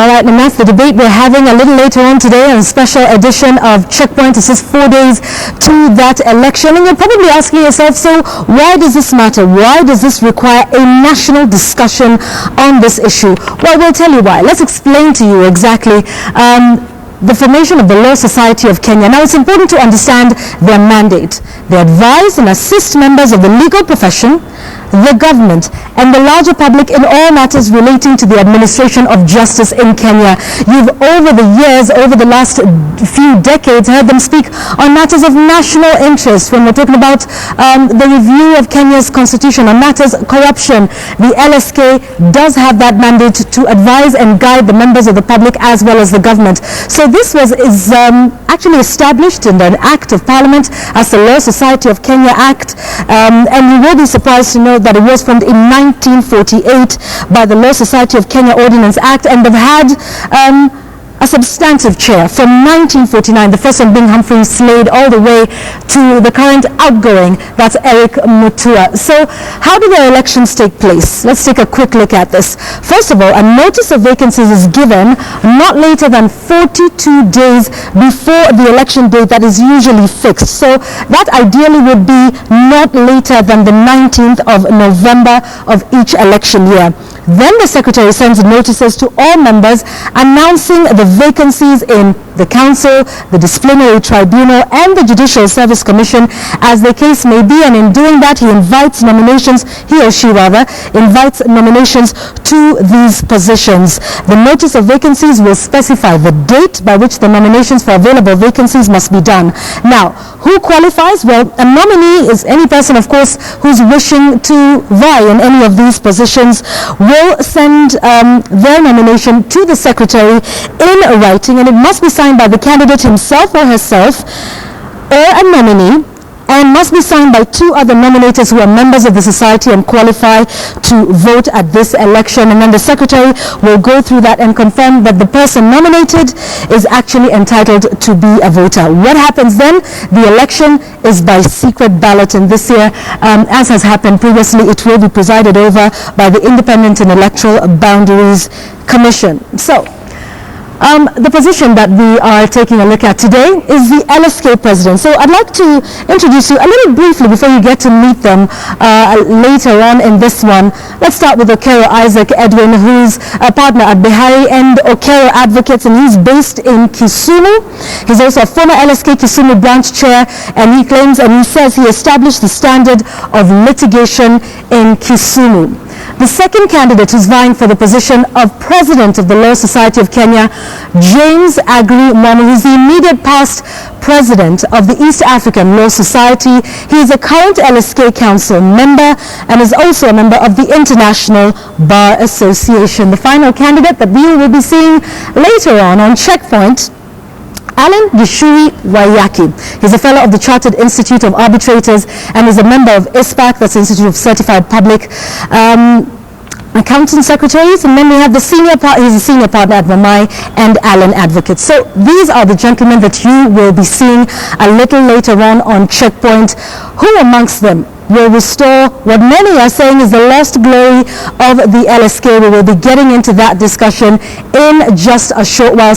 All right, and that's the debate we're having a little later on today on a special edition of Checkpoint. It's just 4 days to that election. And you're probably asking yourself, so why does this matter? Why does this require a national discussion on this issue? Well, we'll tell you why. Let's explain to you exactly the formation of the Law Society of Kenya. Now, it's important to understand their mandate. They advise and assist members of the legal profession, the government, and the larger public in all matters relating to the administration of justice in Kenya. You've, over the years, over the last few decades, heard them speak on matters of national interest. When we're talking about the review of Kenya's constitution, on matters of corruption, the LSK does have that mandate to advise and guide the members of the public as well as the government. So this is actually established in an Act of Parliament as the Law Society of Kenya Act, and you will be surprised to know that it was formed in 1948 by the Law Society of Kenya Ordinance Act, and they've had a substantive chair from 1949, the first one being Humphrey Slade, all the way to the current outgoing, that's Eric Mutua. So how do their elections take place? Let's take a quick look at this. First of all, a notice of vacancies is given not later than 42 days before the election date that is usually fixed. So that ideally would be not later than the 19th of November of each election year. Then the secretary sends notices to all members announcing the vacancies in the council, the disciplinary tribunal, and the Judicial Service Commission, as the case may be. And in doing that, he invites nominations, he or she rather, invites nominations to these positions. The notice of vacancies will specify the date by which the nominations for available vacancies must be done. Now, who qualifies? Well, a nominee is any person, of course, who's wishing to vie in any of these positions, will send their nomination to the secretary in writing, and it must be signed by the candidate himself or herself or a nominee, and must be signed by two other nominators who are members of the society and qualify to vote at this election. And then the secretary will go through that and confirm that the person nominated is actually entitled to be a voter. What happens then? The election is by secret ballot, and this year, as has happened previously, it will be presided over by the Independent and Electoral Boundaries Commission. So the position that we are taking a look at today is the LSK president. So I'd like to introduce you a little briefly before you get to meet them later on in this one. Let's start with Okero Isaac Edwin, who's a partner at Bihari and Okero Advocates, and he's based in Kisumu. He's also a former LSK Kisumu branch chair, and he claims and he says he established the standard of litigation in Kisumu. The second candidate who's vying for the position of president of the Law Society of Kenya, James Agri Mwamu, who's the immediate past president of the East African Law Society. He is a current LSK Council member and is also a member of the International Bar Association. The final candidate that we will be seeing later on Checkpoint, Alan Gishuri Wayaki. He's a fellow of the Chartered Institute of Arbitrators and is a member of ISPAC, that's the Institute of Certified Public Accountant Secretaries. And then we have he's a senior partner at Mamai and Allen Advocates. So these are the gentlemen that you will be seeing a little later on Checkpoint. Who amongst them will restore what many are saying is the lost glory of the LSK? We will be getting into that discussion in just a short while.